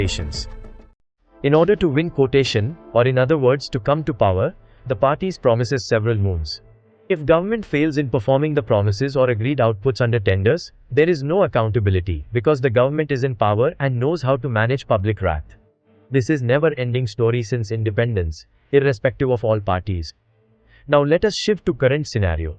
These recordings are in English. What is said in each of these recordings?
quotations. In order to win quotation, or in other words to come to power, the parties promises several moons. If government fails in performing the promises or agreed outputs under tenders, there is no accountability because the government is in power and knows how to manage public wrath. This is never-ending story since independence, irrespective of all parties. Now let us shift to current scenario.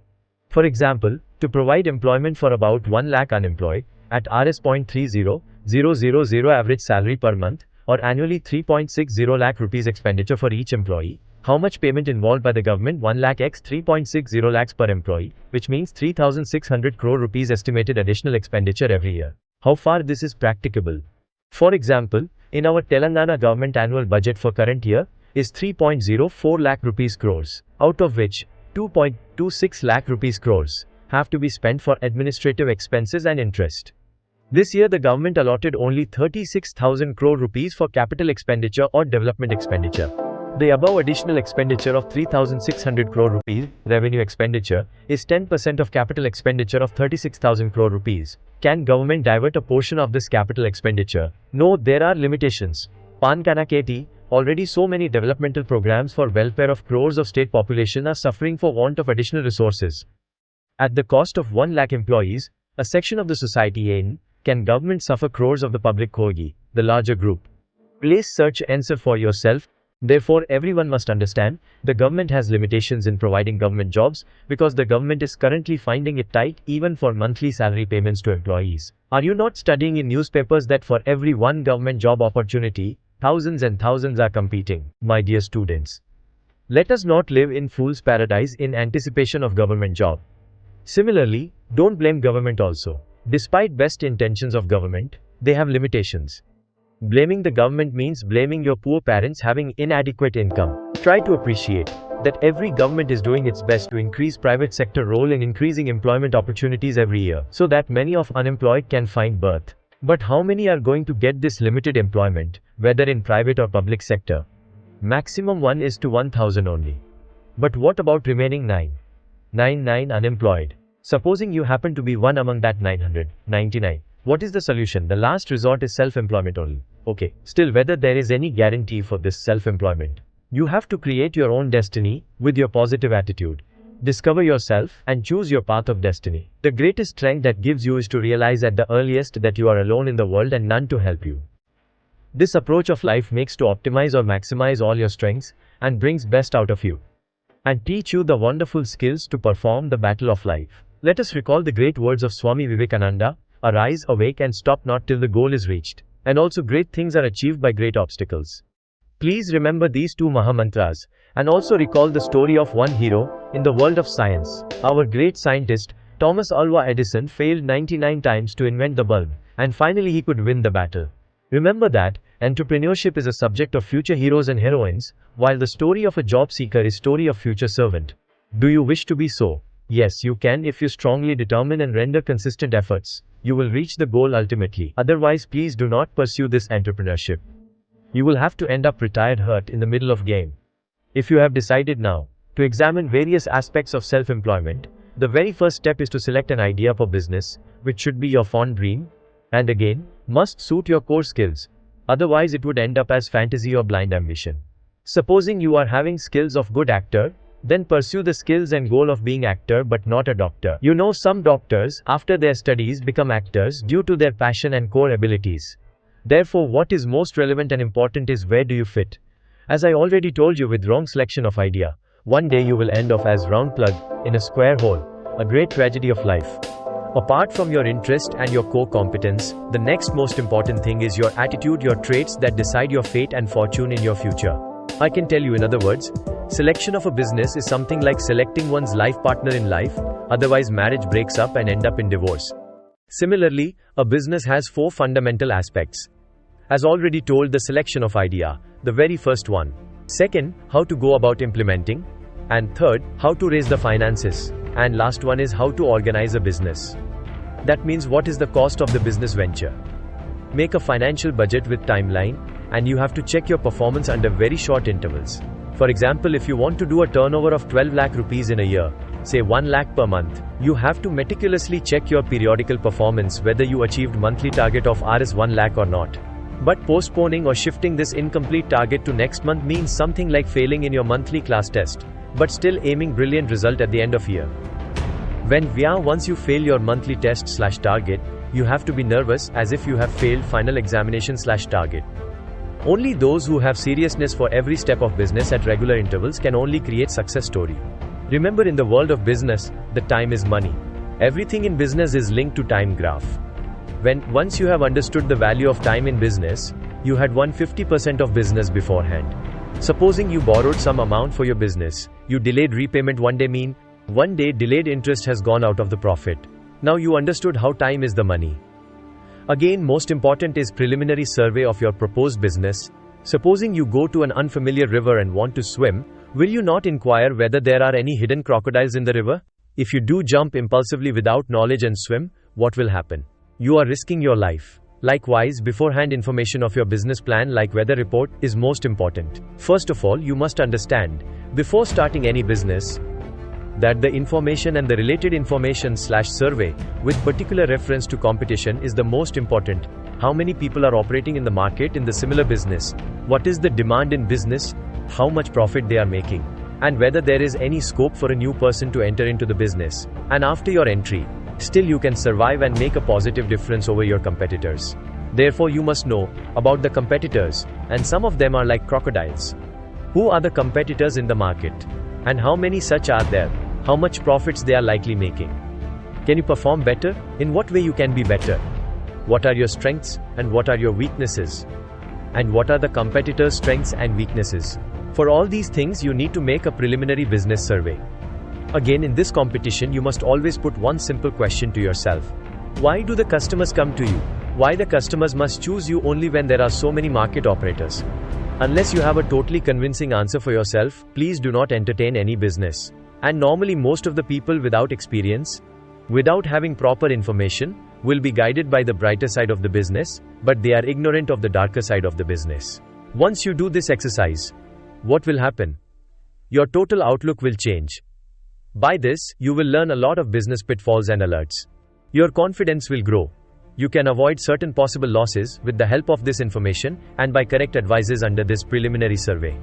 For example, to provide employment for about 1 lakh unemployed, at Rs 0.30000 average salary per month, or annually 3.60 lakh rupees expenditure for each employee, how much payment involved by the government? 1 lakh x 3.60 lakhs per employee, which means 3,600 crore rupees estimated additional expenditure every year. How far this is practicable? For example, in our Telangana government annual budget for current year is 3.04 lakh rupees crores, out of which 2.26 lakh rupees crores have to be spent for administrative expenses and interest. This year the government allotted only 36,000 crore rupees for capital expenditure or development expenditure. The above additional expenditure of 3,600 crore rupees, revenue expenditure, is 10% of capital expenditure of 36,000 crore rupees. Can government divert a portion of this capital expenditure? No, there are limitations. Pankana KT, already so many developmental programs for welfare of crores of state population are suffering for want of additional resources. At the cost of 1 lakh employees, a section of the society can government suffer crores of the public kogi, the larger group? Please search answer for yourself. Therefore, everyone must understand, the government has limitations in providing government jobs, because the government is currently finding it tight even for monthly salary payments to employees. Are you not studying in newspapers that for every one government job opportunity, thousands and thousands are competing? My dear students, let us not live in fool's paradise in anticipation of government job. Similarly, don't blame government also. Despite best intentions of government, they have limitations. Blaming the government means blaming your poor parents having inadequate income. Try to appreciate that every government is doing its best to increase private sector role in increasing employment opportunities every year, so that many of unemployed can find berth. But how many are going to get this limited employment, whether in private or public sector? Maximum 1 is to 1,000 only. But what about remaining 999 unemployed? Supposing you happen to be one among that 999. What is the solution? The last resort is self-employment only. Okay, still whether there is any guarantee for this self-employment? You have to create your own destiny with your positive attitude. Discover yourself and choose your path of destiny. The greatest strength that gives you is to realize at the earliest that you are alone in the world and none to help you. This approach of life makes to optimize or maximize all your strengths and brings best out of you and teach you the wonderful skills to perform the battle of life. Let us recall the great words of Swami Vivekananda: arise, awake and stop not till the goal is reached. And also great things are achieved by great obstacles. Please remember these two Mahamantras, and also recall the story of one hero in the world of science. Our great scientist, Thomas Alva Edison, failed 99 times to invent the bulb, and finally he could win the battle. Remember that, entrepreneurship is a subject of future heroes and heroines, while the story of a job seeker is story of future servant. Do you wish to be so? Yes, you can if you strongly determine and render consistent efforts. You will reach the goal ultimately. Otherwise, please do not pursue this entrepreneurship. You will have to end up retired hurt in the middle of game. If you have decided now to examine various aspects of self-employment, the very first step is to select an idea for business, which should be your fond dream, and again, must suit your core skills. Otherwise, it would end up as fantasy or blind ambition. Supposing you are having skills of good actor, then pursue the skills and goal of being actor but not a doctor. You know, some doctors, after their studies, become actors due to their passion and core abilities. Therefore, what is most relevant and important is where do you fit. As I already told you, with wrong selection of idea, one day you will end up as round plug in a square hole, a great tragedy of life. Apart from your interest and your core competence, the next most important thing is your attitude, your traits that decide your fate and fortune in your future. I can tell you, in other words, selection of a business is something like selecting one's life partner in life, otherwise marriage breaks up and end up in divorce. Similarly, a business has 4 fundamental aspects. As already told, the selection of idea, the very first one. Second, how to go about implementing. And third, how to raise the finances. And last one is how to organize a business. That means what is the cost of the business venture. Make a financial budget with timeline, and you have to check your performance under very short intervals. For example, if you want to do a turnover of 12 lakh rupees in a year, say 1 lakh per month, you have to meticulously check your periodical performance whether you achieved monthly target of Rs 1 lakh or not. But postponing or shifting this incomplete target to next month means something like failing in your monthly class test, but still aiming brilliant result at the end of year. Once you fail your monthly test/target, you have to be nervous as if you have failed final examination/target. Only those who have seriousness for every step of business at regular intervals can only create success story. Remember, in the world of business, the time is money. Everything in business is linked to time graph. Once you have understood the value of time in business, you had won 50% of business beforehand. Supposing you borrowed some amount for your business, you delayed repayment one day delayed interest has gone out of the profit. Now you understood how time is the money. Again, most important is preliminary survey of your proposed business. Supposing you go to an unfamiliar river and want to swim, will you not inquire whether there are any hidden crocodiles in the river? If you do jump impulsively without knowledge and swim, what will happen? You are risking your life. Likewise, beforehand information of your business plan like weather report is most important. First of all, you must understand, before starting any business, that the information and the related information/survey, with particular reference to competition, is the most important. How many people are operating in the market in the similar business? What is the demand in business? How much profit they are making? And whether there is any scope for a new person to enter into the business. And after your entry, still you can survive and make a positive difference over your competitors. Therefore, you must know about the competitors, and some of them are like crocodiles. Who are the competitors in the market? And how many such are there? How much profits they are likely making? Can you perform better? In what way you can be better? What are your strengths and what are your weaknesses? And what are the competitors' strengths and weaknesses? For all these things, you need to make a preliminary business survey. Again, in this competition, you must always put one simple question to yourself. Why do the customers come to you? Why the customers must choose you only when there are so many market operators? Unless you have a totally convincing answer for yourself, please do not entertain any business. And normally most of the people without experience, without having proper information, will be guided by the brighter side of the business, but they are ignorant of the darker side of the business. Once you do this exercise, what will happen? Your total outlook will change. By this, you will learn a lot of business pitfalls and alerts. Your confidence will grow. You can avoid certain possible losses with the help of this information and by correct advices under this preliminary survey.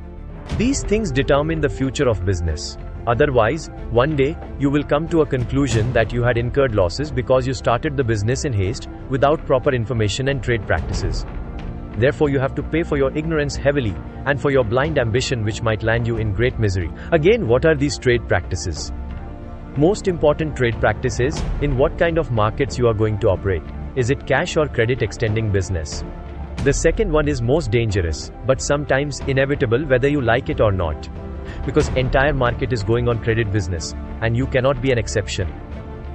These things determine the future of business. Otherwise, one day, you will come to a conclusion that you had incurred losses because you started the business in haste, without proper information and trade practices. Therefore, you have to pay for your ignorance heavily, and for your blind ambition, which might land you in great misery. Again, what are these trade practices? Most important trade practice is, in what kind of markets you are going to operate. Is it cash or credit extending business? The second one is most dangerous, but sometimes inevitable whether you like it or not. Because entire market is going on credit business, and you cannot be an exception.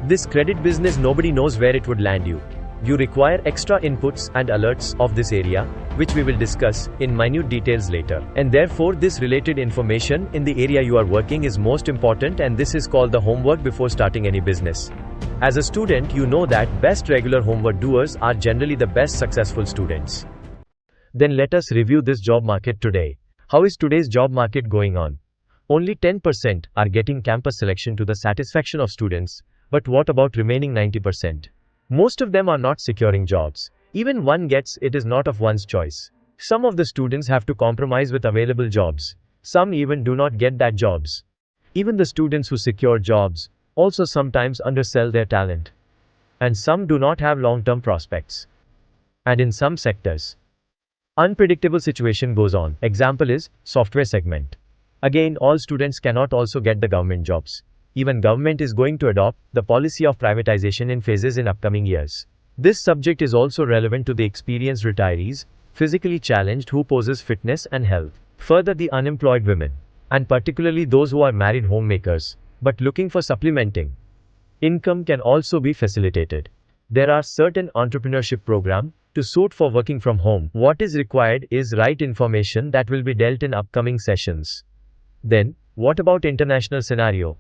This credit business, nobody knows where it would land you. You require extra inputs and alerts of this area, which we will discuss in minute details later. And therefore, this related information in the area you are working is most important, and this is called the homework before starting any business. As a student, you know that best regular homework doers are generally the best successful students. Then let us review this job market today. How is today's job market going on? Only 10% are getting campus selection to the satisfaction of students, but what about remaining 90%? Most of them are not securing jobs. Even one gets, it is not of one's choice. Some of the students have to compromise with available jobs. Some even do not get that jobs. Even the students who secure jobs also sometimes undersell their talent. And some do not have long-term prospects. And in some sectors, unpredictable situation goes on. Example is software segment. Again, all students cannot also get the government jobs. Even government is going to adopt the policy of privatization in phases in upcoming years. This subject is also relevant to the experienced retirees, physically challenged who possess fitness and health. Further, the unemployed women, and particularly those who are married homemakers, but looking for supplementing income, can also be facilitated. There are certain entrepreneurship programs to suit for working from home. What is required is right information that will be dealt in upcoming sessions. Then, what about international scenario?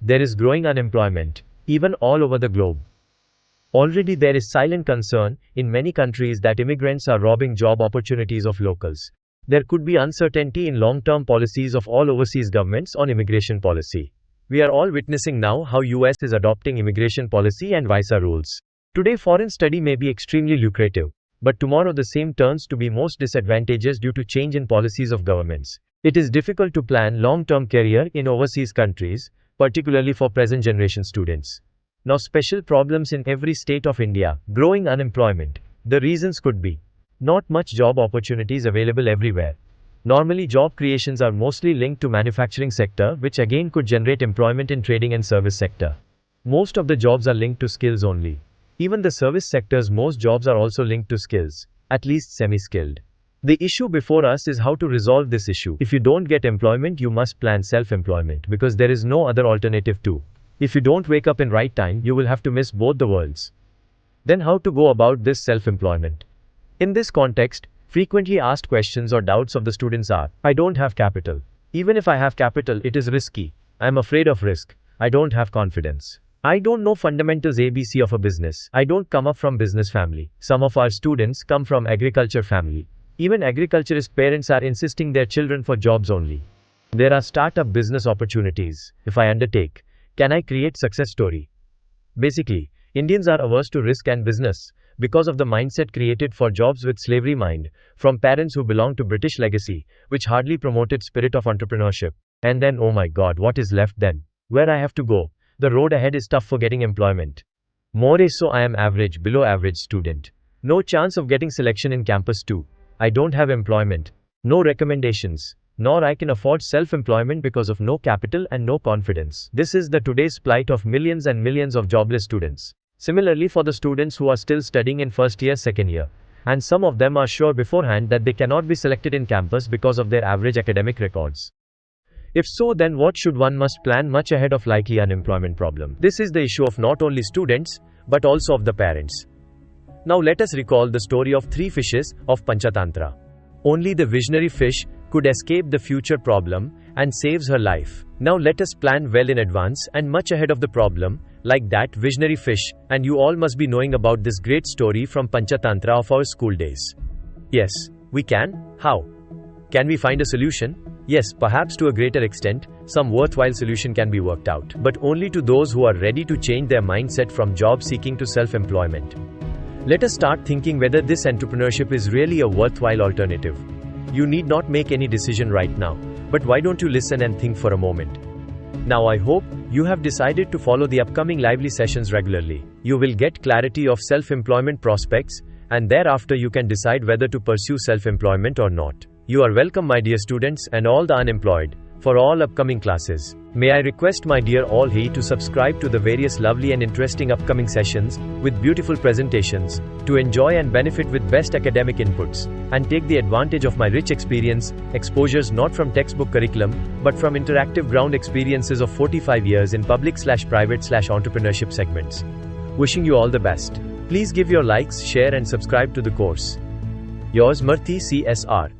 There is growing unemployment, even all over the globe. Already there is silent concern in many countries that immigrants are robbing job opportunities of locals. There could be uncertainty in long-term policies of all overseas governments on immigration policy. We are all witnessing now how US is adopting immigration policy and visa rules. Today, foreign study may be extremely lucrative. But tomorrow the same turns to be most disadvantageous due to change in policies of governments. It is difficult to plan long-term career in overseas countries, particularly for present generation students. Now special problems in every state of India, growing unemployment. The reasons could be not much job opportunities available everywhere. Normally job creations are mostly linked to manufacturing sector, which again could generate employment in trading and service sector. Most of the jobs are linked to skills only. Even the service sector's most jobs are also linked to skills, at least semi-skilled. The issue before us is how to resolve this issue. If you don't get employment, you must plan self-employment because there is no other alternative too. If you don't wake up in right time, you will have to miss both the worlds. Then how to go about this self-employment? In this context, frequently asked questions or doubts of the students are, I don't have capital. Even if I have capital, it is risky. I am afraid of risk. I don't have confidence. I don't know fundamentals ABC of a business. I don't come up from business family. Some of our students come from agriculture family. Even agriculturist parents are insisting their children for jobs only. There are startup business opportunities. If I undertake, can I create success story? Basically, Indians are averse to risk and business because of the mindset created for jobs with slavery mind from parents who belong to British legacy, which hardly promoted spirit of entrepreneurship. And then oh my god, what is left then? Where I have to go? The road ahead is tough for getting employment. More so I am average, below average student. No chance of getting selection in campus too. I don't have employment. No recommendations. Nor I can afford self-employment because of no capital and no confidence. This is the today's plight of millions and millions of jobless students. Similarly for the students who are still studying in first year, second year. And some of them are sure beforehand that they cannot be selected in campus because of their average academic records. If so, then what should one must plan much ahead of likely unemployment problem? This is the issue of not only students, but also of the parents. Now let us recall the story of 3 fishes of Panchatantra. Only the visionary fish could escape the future problem and saves her life. Now let us plan well in advance and much ahead of the problem, like that visionary fish, and you all must be knowing about this great story from Panchatantra of our school days. Yes, we can. How? Can we find a solution? Yes, perhaps to a greater extent, some worthwhile solution can be worked out, but only to those who are ready to change their mindset from job seeking to self-employment. Let us start thinking whether this entrepreneurship is really a worthwhile alternative. You need not make any decision right now, but why don't you listen and think for a moment? Now I hope you have decided to follow the upcoming lively sessions regularly. You will get clarity of self-employment prospects, and thereafter you can decide whether to pursue self-employment or not. You are welcome, my dear students and all the unemployed, for all upcoming classes. May I request my dear all here to subscribe to the various lovely and interesting upcoming sessions with beautiful presentations to enjoy and benefit with best academic inputs and take the advantage of my rich experience, exposures not from textbook curriculum but from interactive ground experiences of 45 years in public/private/entrepreneurship segments. Wishing you all the best. Please give your likes, share and subscribe to the course. Yours Murthy CSR.